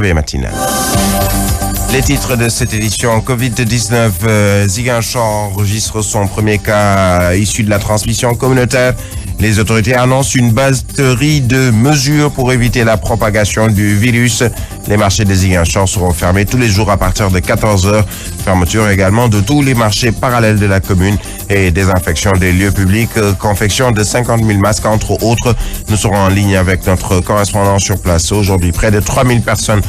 Matinale. Les titres de cette édition, Covid-19, Ziguinchor enregistre son premier cas issu de la transmission communautaire. Les autorités annoncent une batterie de mesures pour éviter la propagation du virus. Les marchés de Ziguinchor seront fermés tous les jours à partir de 14h. Fermeture également de tous les marchés parallèles de la commune et désinfection des lieux publics. Confection de 50 000 masques, entre autres. Nous serons en ligne avec notre correspondant sur place. Aujourd'hui, près de 3 000 personnes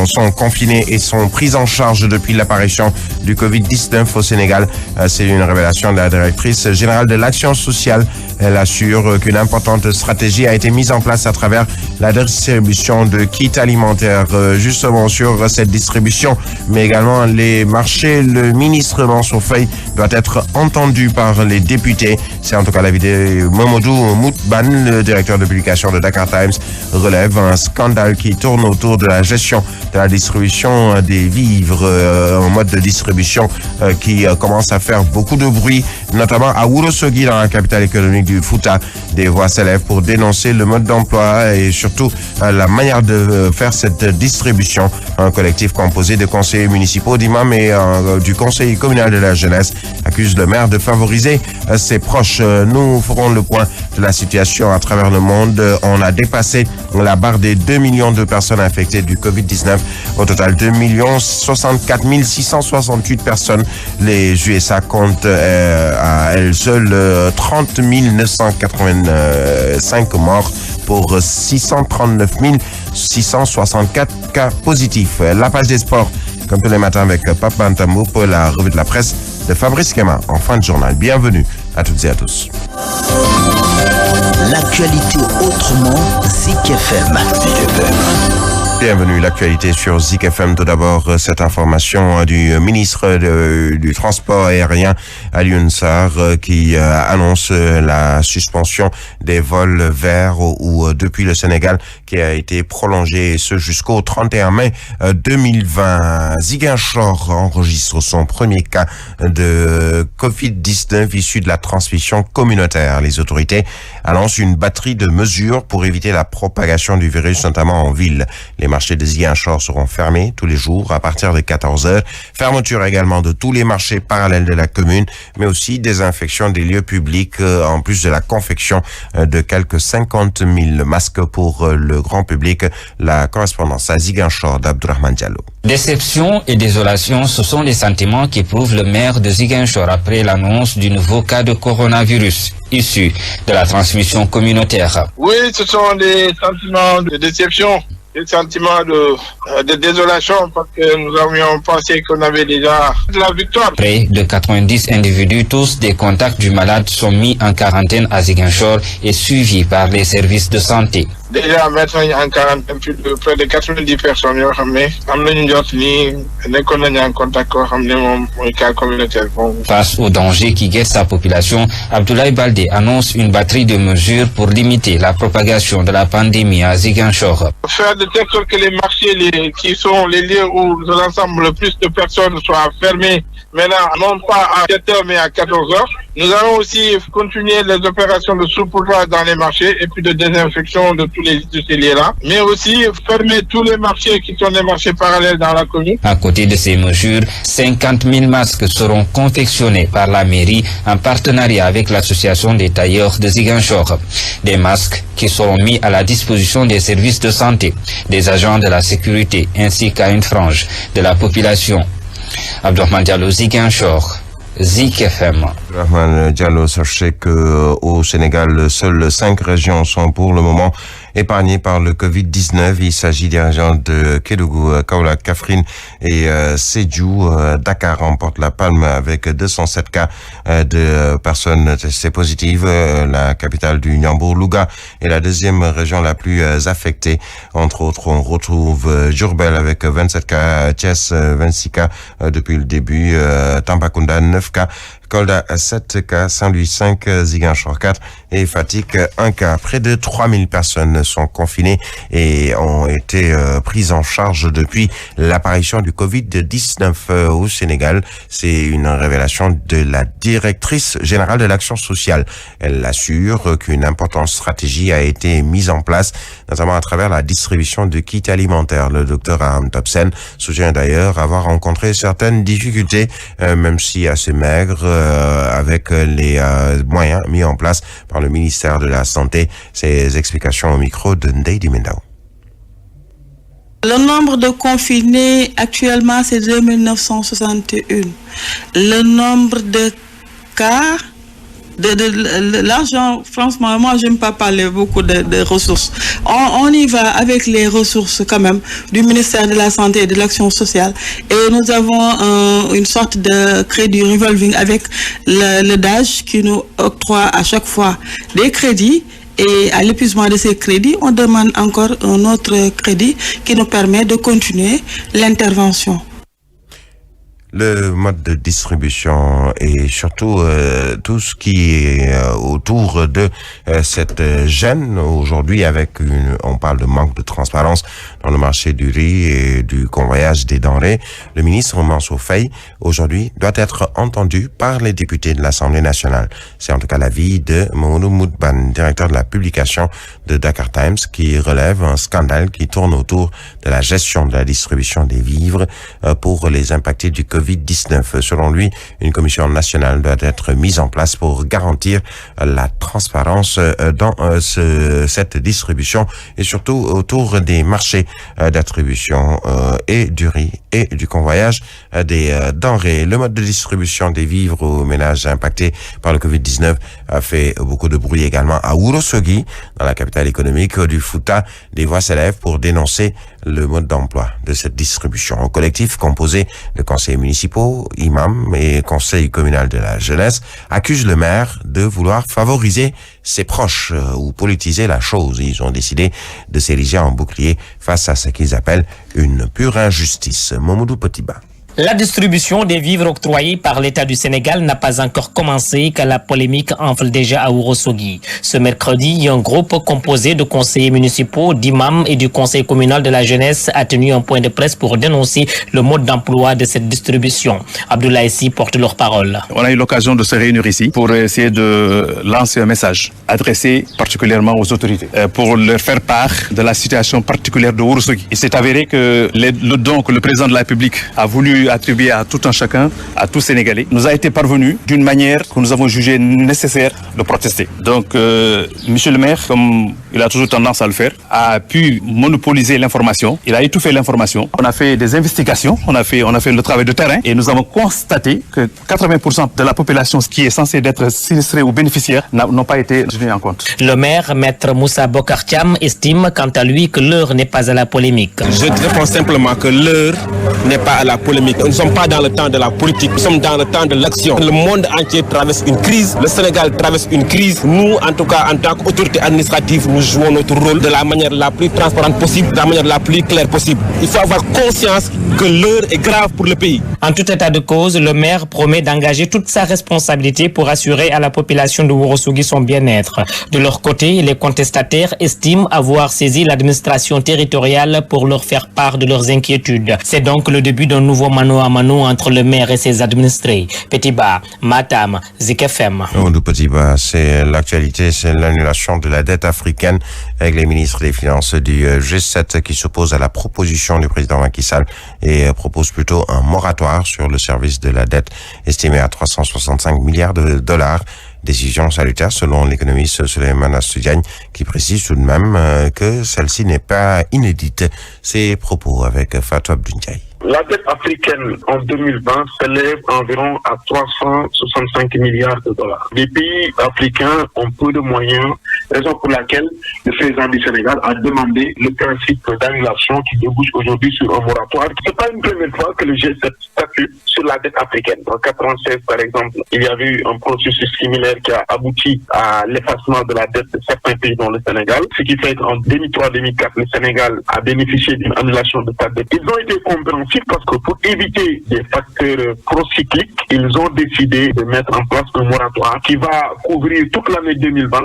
sont confinées et sont prises en charge depuis l'apparition du Covid-19 au Sénégal. C'est une révélation de la directrice générale de l'action sociale. Elle assure qu'une importante stratégie a été mise en place à travers la distribution de kits alimentaires. Justement sur cette distribution, mais également les marchés, le ministre Mansour Faye doit être entendu par les députés. C'est en tout cas l'avis de Mamadou Moutban, le directeur de publication de Dakar Times, relève un scandale qui tourne autour de la gestion de la distribution des vivres en mode de distribution qui commence à faire beaucoup de bruit, notamment à Ourossogui, dans la capitale économique du Fouta. Des voix s'élèvent pour dénoncer le mode d'emploi et surtout la manière de faire cette distribution. Un collectif composé de conseillers municipaux, d'imams et du conseil communal de la jeunesse accuse le maire de favoriser ses proches. Nous ferons le point de la situation à travers le monde. On a dépassé la barre des 2 millions de personnes infectées du Covid-19. Au total, 2 64 668 personnes. Les USA comptent à elles seules 30 985 morts pour 639 664 cas positifs. La page des sports, comme tous les matins avec Pape Bantamou pour la revue de la presse de Fabrice Kema en fin de journal. Bienvenue à toutes et à tous. L'actualité autrement, Zik FM. Bienvenue, l'actualité sur Zik FM. Tout d'abord, cette information du ministre du Transport aérien, Alioune Sarr, qui annonce la suspension des vols vers ou depuis le Sénégal, qui a été prolongée, et ce jusqu'au 31 mai 2020. Ziguinchor enregistre son premier cas de Covid-19 issu de la transmission communautaire. Les autorités annoncent une batterie de mesures pour éviter la propagation du virus, notamment en ville. Les marchés de Ziguinchor seront fermés tous les jours à partir de 14h. Fermeture également de tous les marchés parallèles de la commune, mais aussi désinfection des lieux publics, en plus de la confection de quelques 50 000 masques pour le grand public. La correspondance à Ziguinchor d'Abdourahmane Diallo. Déception et désolation, ce sont les sentiments qu'éprouve le maire de Ziguinchor après l'annonce du nouveau cas de coronavirus issu de la transmission communautaire. Oui, ce sont des sentiments de déception, des sentiments de désolation, parce que nous avions pensé qu'on avait déjà de la victoire. Près de 90 individus, tous des contacts du malade, sont mis en quarantaine à Ziguinchor et suivis par les services de santé. Déjà mettre en quarantaine près de 90 personnes yoo xam ne am nañu jot ni nekkoon nañu en contact koo xam ne moom mooy cas communautaire. Face au danger qui guette sa population, Abdoulaye Baldé annonce une batterie de mesures pour limiter la propagation de la pandémie à Ziguinchor. Faire de telle sorte que les marchés qui sont les lieux où l'ensemble le plus de personnes soient fermés, maintenant non pas à 7h mais à 14h. Nous allons aussi continuer les opérations de saupoudrage dans les marchés et puis de désinfection de tous ces lieux-là, mais aussi fermer tous les marchés qui sont des marchés parallèles dans la commune. À côté de ces mesures, 50 000 masques seront confectionnés par la mairie en partenariat avec l'association des tailleurs de Ziguinchor. Des masques qui seront mis à la disposition des services de santé, des agents de la sécurité ainsi qu'à une frange de la population. Abdourahmane Diallo, Ziguinchor, Zik FM. Abdourahmane Diallo, sachez que au Sénégal, seules 5 régions sont pour le moment épargnées par le Covid-19. Il s'agit des régions de Kédougou, Kaolack, Kaffrine et Sédhiou. Dakar remporte la palme avec 207 cas de personnes testées positives. La capitale du Niambour, Louga, est la deuxième région la plus affectée. Entre autres, on retrouve Diourbel avec 27 cas, Thiès 26 cas depuis le début, Tambacounda 9 cas, Kolda 7 cas, Saint-Louis 5, Ziguinchor 4 et et Fatick, 1 cas. Près de 3000 personnes sont confinées et ont été prises en charge depuis l'apparition du Covid-19 au Sénégal. C'est une révélation de la directrice générale de l'action sociale. Elle assure qu'une importante stratégie a été mise en place, notamment à travers la distribution de kits alimentaires. Le docteur Aram Topsen soutient d'ailleurs avoir rencontré certaines difficultés, même si assez maigres, avec les moyens mis en place par le ministère de la Santé. Ces explications au micro de Ndeye Mendao. Le nombre de confinés actuellement, c'est 2961. Le nombre de cas, de l'argent, franchement, moi, j'aime pas parler beaucoup de ressources. On y va avec les ressources quand même du ministère de la Santé et de l'Action sociale. Et nous avons une sorte de crédit revolving avec le DAGE qui nous octroie à chaque fois des crédits. Et à l'épuisement de ces crédits, on demande encore un autre crédit qui nous permet de continuer l'intervention. Le mode de distribution et surtout tout ce qui est autour de cette gêne aujourd'hui, on parle de manque de transparence dans le marché du riz et du convoyage des denrées. Le ministre Mansour Faye aujourd'hui doit être entendu par les députés de l'Assemblée nationale. C'est en tout cas l'avis de Mamadou Moudban, directeur de la publication de Dakar Times, qui relève un scandale qui tourne autour de la gestion de la distribution des vivres pour les impactés du Covid-19. Selon lui, une commission nationale doit être mise en place pour garantir la transparence dans cette distribution et surtout autour des marchés d'attribution et du riz et du convoyage des denrées. Le mode de distribution des vivres aux ménages impactés par le Covid-19 a fait beaucoup de bruit également à Ourossogui, dans la capitale économique du Fouta. Des voix s'élèvent pour dénoncer le mode d'emploi de cette distribution. Un collectif composé de conseillers municipaux, imams et conseil communal de la jeunesse accuse le maire de vouloir favoriser ses proches ou politiser la chose. Ils ont décidé de s'ériger en bouclier face à ce qu'ils appellent une pure injustice. Mamadou Potiba. La distribution des vivres octroyés par l'État du Sénégal n'a pas encore commencé que la polémique enfle déjà à Ourossogui. Ce mercredi, un groupe composé de conseillers municipaux, d'imams et du conseil communal de la jeunesse a tenu un point de presse pour dénoncer le mode d'emploi de cette distribution. Abdoulaye Sy porte leur parole. On a eu l'occasion de se réunir ici pour essayer de lancer un message adressé particulièrement aux autorités pour leur faire part de la situation particulière de Ourossogui. Il s'est avéré que le don que le président de la République a voulu attribué à tout un chacun, à tout Sénégalais, nous a été parvenu d'une manière que nous avons jugé nécessaire de protester. Donc, monsieur le maire, comme il a toujours tendance à le faire, a pu monopoliser l'information. Il a étouffé l'information. On a fait des investigations, on a fait le travail de terrain et nous avons constaté que 80% de la population qui est censée être sinistrée ou bénéficiaire n'ont pas été tenus en compte. Le maire, maître Moussa Bokar Thiam, estime quant à lui que l'heure n'est pas à la polémique. Je réponds simplement que l'heure n'est pas à la polémique. Nous ne sommes pas dans le temps de la politique, nous sommes dans le temps de l'action. Le monde entier traverse une crise, le Sénégal traverse une crise. Nous, en tout cas, en tant qu'autorité administrative, nous jouons notre rôle de la manière la plus transparente possible, de la manière la plus claire possible. Il faut avoir conscience que l'heure est grave pour le pays. En tout état de cause, le maire promet d'engager toute sa responsabilité pour assurer à la population de Ourossogui son bien-être. De leur côté, les contestataires estiment avoir saisi l'administration territoriale pour leur faire part de leurs inquiétudes. C'est donc le début d'un nouveau mano à mano entre le maire et ses administrés. Petiba, Matam, Zik FM. Petiba, c'est l'actualité, c'est l'annulation de la dette africaine avec les ministres des Finances du G7 qui s'opposent à la proposition du président Macky Sall et propose plutôt un moratoire sur le service de la dette estimé à 365 milliards de dollars. Décision salutaire selon l'économiste Souleymane Astoudiagne qui précise tout de même que celle-ci n'est pas inédite. Ses propos avec Fatou Abdoundiaye. La dette africaine en 2020 s'élève environ à 365 milliards de dollars. Les pays africains ont peu de moyens, raison pour laquelle le président du Sénégal a demandé le principe d'annulation qui débouche aujourd'hui sur un moratoire. Ce n'est pas une première fois que le G7 statue sur la dette africaine. En 1996, par exemple, il y avait eu un processus similaire qui a abouti à l'effacement de la dette de certains pays dont le Sénégal, ce qui fait qu'en 2003-2004, le Sénégal a bénéficié d'une annulation de sa dette. Ils ont été compréhensifs parce que pour éviter des facteurs procycliques, ils ont décidé de mettre en place un moratoire qui va couvrir toute l'année 2020.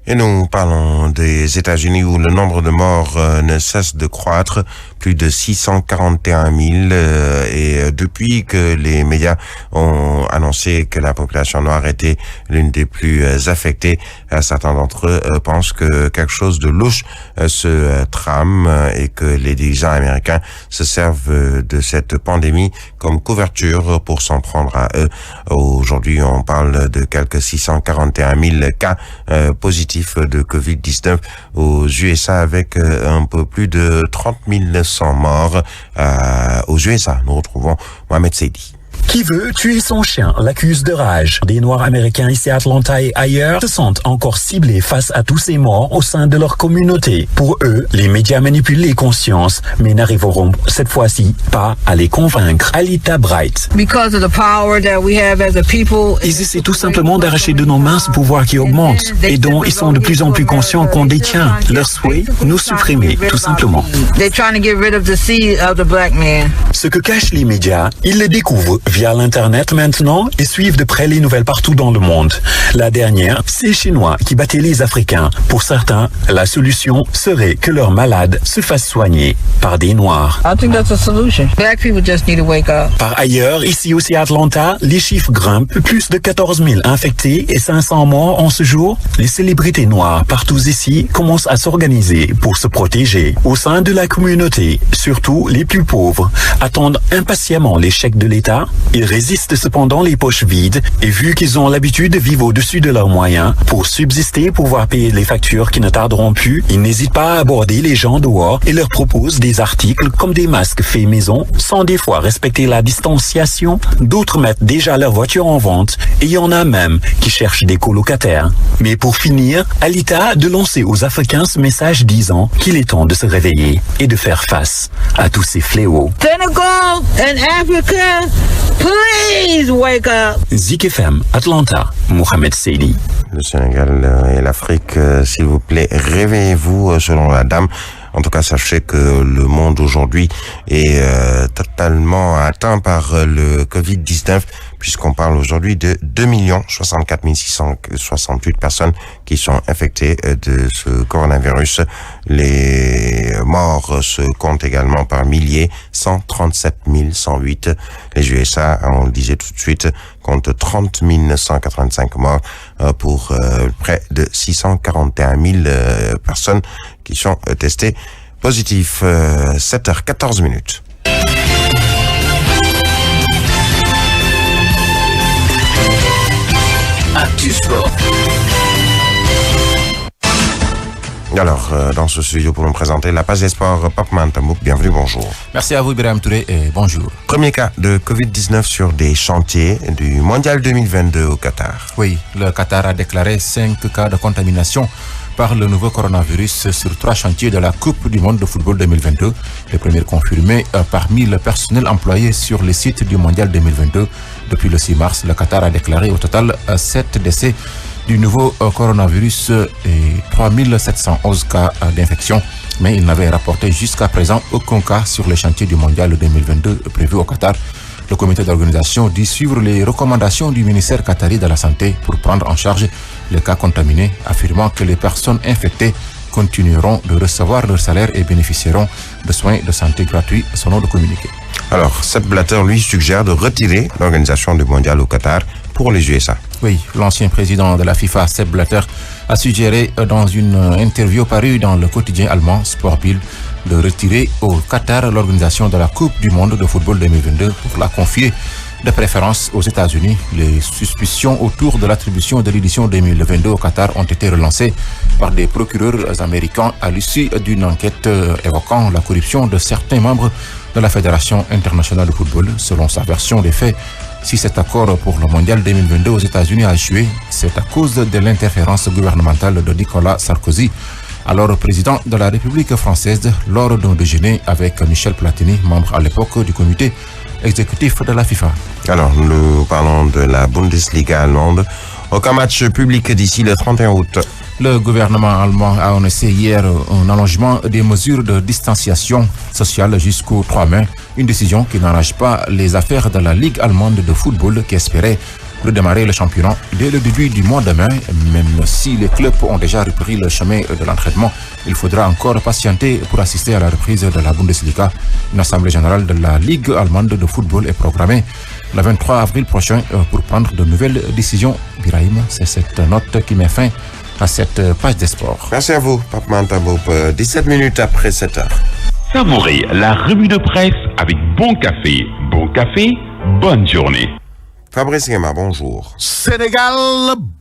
Et nous parlons des États-Unis où le nombre de morts ne cesse de croître, plus de 641 000. Et depuis que les médias ont annoncé que la population noire était l'une des plus affectées, certains d'entre eux pensent que quelque chose de louche se trame et que les dirigeants américains se servent de cette pandémie comme couverture pour s'en prendre à eux. Aujourd'hui, on parle de quelques 641 000 cas positifs de Covid-19 aux USA avec un peu plus de 30 100 morts aux USA. Nous retrouvons Mohamed Seydi. Qui veut tuer son chien l'accuse de rage. Des Noirs américains ici à Atlanta et ailleurs se sentent encore ciblés face à tous ces morts au sein de leur communauté. Pour eux, les médias manipulent les consciences, mais n'arriveront cette fois-ci pas à les convaincre. Alita Bright. Ils essaient tout simplement d'arracher de nos mains ce pouvoir qui augmente et dont ils sont de plus en plus conscients qu'on détient. Leur souhait, nous supprimer, tout simplement. Ce que cachent les médias, ils le découvrent via l'Internet maintenant et suivent de près les nouvelles partout dans le monde. La dernière, c'est les Chinois qui battaient les Africains. Pour certains, la solution serait que leurs malades se fassent soigner par des Noirs. Par ailleurs, ici aussi à Atlanta, les chiffres grimpent. Plus de 14 000 infectés et 500 morts en ce jour. Les célébrités noires partout ici commencent à s'organiser pour se protéger. Au sein de la communauté, surtout les plus pauvres, attendent impatiemment les chèques de l'État. Ils résistent cependant les poches vides et vu qu'ils ont l'habitude de vivre au-dessus de leurs moyens, pour subsister, pouvoir payer les factures qui ne tarderont plus, ils n'hésitent pas à aborder les gens dehors et leur proposent des articles comme des masques faits maison, sans des fois respecter la distanciation. D'autres mettent déjà leur voiture en vente et il y en a même qui cherchent des colocataires. Mais pour finir, Alita a de lancer aux Africains ce message disant qu'il est temps de se réveiller et de faire face à tous ces fléaux. Senegal and Africa, please wake up. Zik FM, Atlanta, Mohamed Seydi. Le Sénégal et l'Afrique, s'il vous plaît, réveillez-vous selon la dame. En tout cas, sachez que le monde aujourd'hui est totalement atteint par le Covid-19, puisqu'on parle aujourd'hui de 2 064 668 personnes qui sont infectées de ce coronavirus. Les morts se comptent également par milliers, 137 108. Les USA, on le disait tout de suite, comptent 30 185 morts pour près de 641 000 personnes qui sont testés positifs. 7h14 minutes. Actu Sport. Alors, dans ce studio pour nous présenter la page des sports, Pape Mantamouk, bienvenue, bonjour. Merci à vous, Ibrahim Touré, et bonjour. Premier cas de Covid-19 sur des chantiers du Mondial 2022 au Qatar. Oui, le Qatar a déclaré 5 cas de contamination par le nouveau coronavirus sur 3 chantiers de la Coupe du Monde de football 2022. Les premiers confirmés parmi le personnel employé sur les sites du Mondial 2022. Depuis le 6 mars, le Qatar a déclaré au total 7 décès du nouveau coronavirus et 3711 cas d'infection. Mais il n'avait rapporté jusqu'à présent aucun cas sur les chantiers du Mondial 2022 prévu au Qatar. Le comité d'organisation dit suivre les recommandations du ministère qatari de la Santé pour prendre en charge les cas contaminés, affirmant que les personnes infectées continueront de recevoir leur salaire et bénéficieront de soins de santé gratuits, selon le communiqué. Alors, Sepp Blatter, lui, suggère de retirer l'organisation du Mondial au Qatar pour les USA. Oui, l'ancien président de la FIFA, Sepp Blatter, a suggéré dans une interview parue dans le quotidien allemand Sport Bild de retirer au Qatar l'organisation de la Coupe du Monde de football 2022 pour la confier de préférence aux États-Unis. Les suspicions autour de l'attribution de l'édition 2022 au Qatar ont été relancées par des procureurs américains à l'issue d'une enquête évoquant la corruption de certains membres de la Fédération internationale de football. Selon sa version des faits, si cet accord pour le Mondial 2022 aux États-Unis a échoué, c'est à cause de l'interférence gouvernementale de Nicolas Sarkozy, alors président de la République française, lors d'un déjeuner avec Michel Platini, membre à l'époque du comité exécutif de la FIFA. Alors, nous parlons de la Bundesliga allemande. Aucun match public d'ici le 31 août. Le gouvernement allemand a annoncé hier un allongement des mesures de distanciation sociale jusqu'au 3 mai. Une décision qui n'arrange pas les affaires de la Ligue allemande de football qui espérait redémarrer le championnat dès le début du mois de mai. Même si les clubs ont déjà repris le chemin de l'entraînement, il faudra encore patienter pour assister à la reprise de la Bundesliga. Une assemblée générale de la Ligue allemande de football est programmée le 23 avril prochain pour prendre de nouvelles décisions. Birahim, c'est cette note qui met fin à cette page des sports. Merci à vous, Pape Mantaboup. 17 minutes après 7 heures. Savourez la revue de presse avec Bon Café. Bon Café, bonne journée. Fabrice Ngema, bonjour. Sénégal,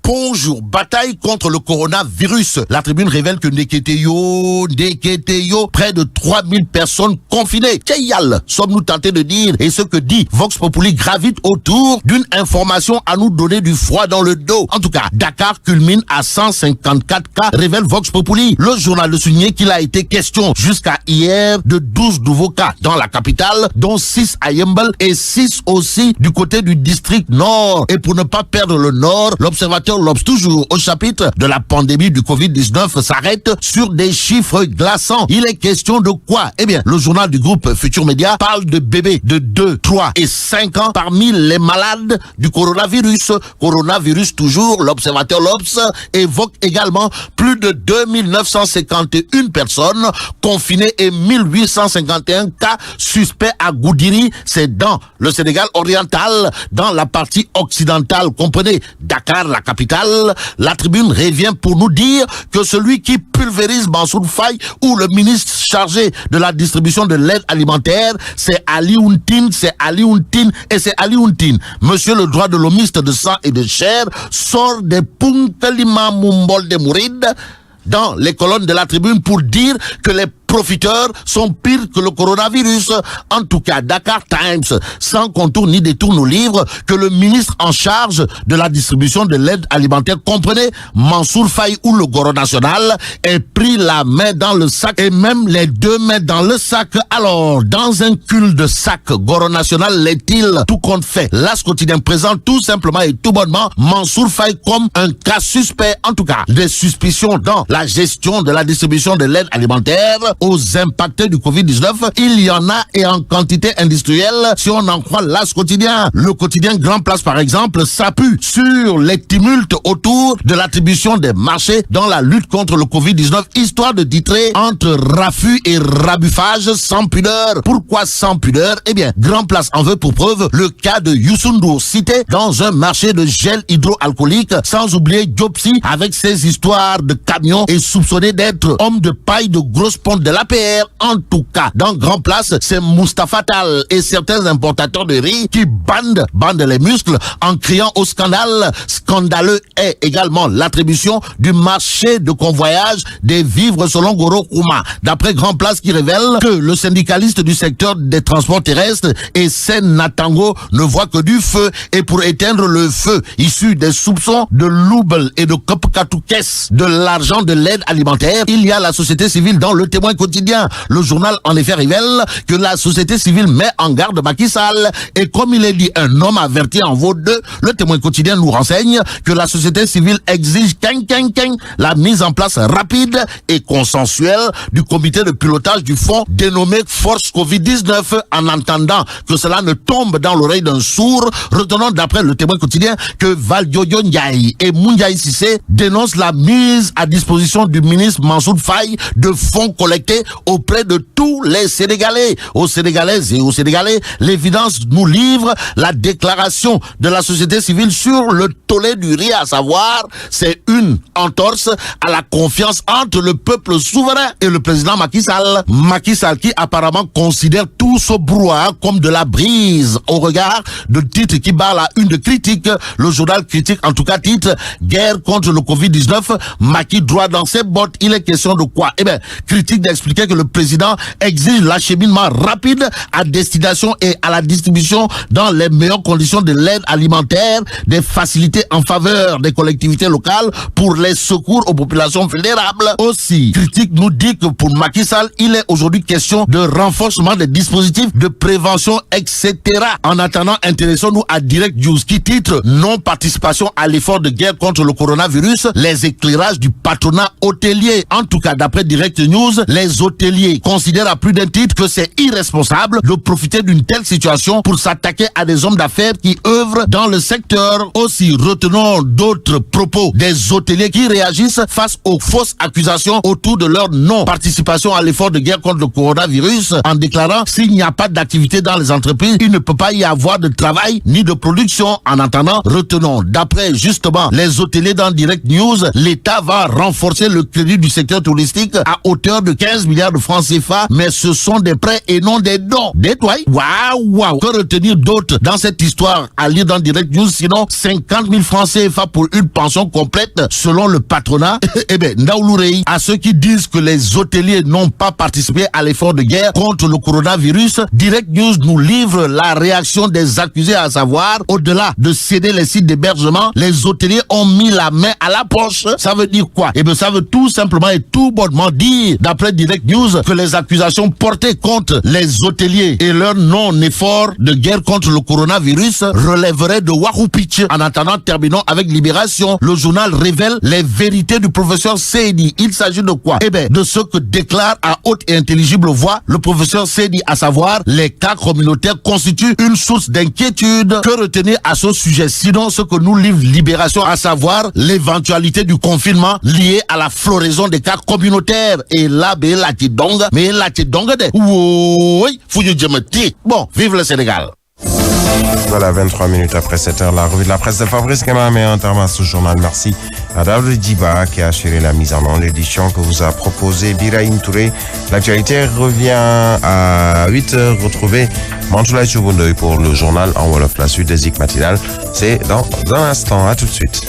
bonjour. Bataille contre le coronavirus. La tribune révèle que Neketeyo, près de 3000 personnes confinées. Keyal, sommes-nous tentés de dire, et ce que dit Vox Populi gravite autour d'une information à nous donner du froid dans le dos. En tout cas, Dakar culmine à 154 cas, révèle Vox Populi. Le journal a souligné qu'il a été question jusqu'à hier de 12 nouveaux cas dans la capitale, dont 6 à Yembel et 6 aussi du côté du district Nord. Et pour ne pas perdre le Nord, l'observateur l'Obs, toujours au chapitre de la pandémie du Covid-19, s'arrête sur des chiffres glaçants. Il est question de quoi? Eh bien, le journal du groupe Futur Média parle de bébés de 2, 3 et 5 ans parmi les malades du coronavirus. Coronavirus toujours, l'observateur l'Obs évoque également plus de 2951 personnes confinées et 1851 cas suspects à Goudiri. C'est dans le Sénégal oriental, dans la partie occidentale, comprenez Dakar, la capitale. La tribune revient pour nous dire que celui qui pulvérise Mansour Faye ou le ministre chargé de la distribution de l'aide alimentaire, c'est Ali Ountine, et c'est Ali Ountine. Monsieur le droit de l'homiste de sang et de chair sort des Punkalima Mumbol de Mouride dans les colonnes de la tribune pour dire que les profiteurs sont pires que le coronavirus. En tout cas, Dakar Times, sans contour ni détour, nous livre que le ministre en charge de la distribution de l'aide alimentaire, comprenez Mansour Faye ou le Goro National, est pris la main dans le sac et même les deux mains dans le sac. Alors, dans un cul-de-sac, Goro National l'est-il? Tout compte fait, l'As quotidien présente tout simplement et tout bonnement Mansour Faye comme un cas suspect. En tout cas, des suspicions dans la gestion de la distribution de l'aide alimentaire aux impactés du Covid-19, il y en a et en quantité industrielle si on en croit l'As quotidien. Le quotidien Grand Place par exemple s'appuie sur les tumultes autour de l'attribution des marchés dans la lutte contre le Covid-19, histoire de titrer entre raffut et rabuffage sans pudeur. Pourquoi sans pudeur? Eh bien, Grand Place en veut pour preuve le cas de Youssou N'Dour cité dans un marché de gel hydroalcoolique, sans oublier Diopsi avec ses histoires de camions et soupçonné d'être homme de paille de grosse ponte de l'APR. En tout cas, dans Grand Place, c'est Moustapha Tal et certains importateurs de riz qui bandent les muscles en criant au scandale. Scandaleux est également l'attribution du marché de convoyage des vivres selon Goro Kouma. D'après Grand Place qui révèle que le syndicaliste du secteur des transports terrestres et Sen Natango ne voit que du feu, et pour éteindre le feu issu des soupçons de Loubel et de Kopkatoukès de l'argent de l'aide alimentaire, il y a la société civile dans le Témoin quotidien. Le journal en effet révèle que la société civile met en garde Macky Sall, et comme il est dit un homme averti en vaut deux, le Témoin quotidien nous renseigne que la société civile exige la mise en place rapide et consensuelle du comité de pilotage du fonds dénommé Force Covid-19. En attendant que cela ne tombe dans l'oreille d'un sourd, retenons d'après le Témoin quotidien que Valdiodio Ndiaye et Moundiaï Sissé dénoncent la mise à disposition du ministre Mansour Faye de fonds collectés auprès de tous les Sénégalais. Aux Sénégalaises et aux Sénégalais, l'évidence nous livre la déclaration de la société civile sur le tollé du riz, à savoir, c'est une entorse à la confiance entre le peuple souverain et le président Macky Sall. Macky Sall qui apparemment considère tout ce brouhaha comme de la brise au regard de titres qui barrent la une de Critique. Le journal Critique en tout cas titre guerre contre le Covid-19, Macky droit dans ses bottes. Il est question de quoi? Eh bien, Critique d'expliquer que le président exige l'acheminement rapide à destination et à la distribution dans les meilleures conditions de l'aide alimentaire, des facilités en faveur des collectivités locales pour les secours aux populations vulnérables. Aussi, Critique nous dit que pour Macky Sall, il est aujourd'hui question de renforcement des dispositifs dispositifs de prévention, etc. En attendant, intéressons-nous à Direct News qui titre « Non-participation à l'effort de guerre contre le coronavirus, les éclairages du patronat hôtelier ». En tout cas, d'après Direct News, les hôteliers considèrent à plus d'un titre que c'est irresponsable de profiter d'une telle situation pour s'attaquer à des hommes d'affaires qui œuvrent dans le secteur. Aussi, retenons d'autres propos des hôteliers qui réagissent face aux fausses accusations autour de leur non-participation à l'effort de guerre contre le coronavirus en déclarant « S'il n'y a pas d'activité dans les entreprises, il ne peut pas y avoir de travail ni de production ». En attendant, retenons, d'après justement les hôteliers dans Direct News, l'État va renforcer le crédit du secteur touristique à hauteur de 15 milliards de francs CFA, mais ce sont des prêts et non des dons. Détoile. Waouh. Que retenir d'autre dans cette histoire à lire dans Direct News, sinon 50 000 francs CFA pour une pension complète selon le patronat. Eh ben, Ndaoulourei, à ceux qui disent que les hôteliers n'ont pas participé à l'effort de guerre contre le coronavirus, Direct News nous livre la réaction des accusés, à savoir, au-delà de céder les sites d'hébergement, les hôteliers ont mis la main à la poche. Ça veut dire quoi? Eh bien, ça veut tout simplement et tout bonnement dire, d'après Direct News, que les accusations portées contre les hôteliers et leur non-effort de guerre contre le coronavirus relèveraient de Wahoupitch. En attendant, terminons avec Libération. Le journal révèle les vérités du professeur Seydi. Il s'agit de quoi? Eh bien, de ce que déclare à haute et intelligible voix le professeur Seydi, à savoir, les cas communautaires constituent une source d'inquiétude. Que retenir à ce sujet? Sinon, ce que nous livre Libération, à savoir l'éventualité du confinement lié à la floraison des cas communautaires. Et là, bon, vive le Sénégal. Voilà, 23 minutes après 7 heures, la revue de la presse de Fabrice Kema met un terme à ce journal. Merci à Daoud Djiba qui a assuré la mise en œuvre. L'édition que vous a proposée Birahim Touré. L'actualité revient à 8 heures. Retrouvez Mantoulaye Chouboundoy pour le journal en Wolof. La suite des Zik matinales, c'est dans un instant. À tout de suite.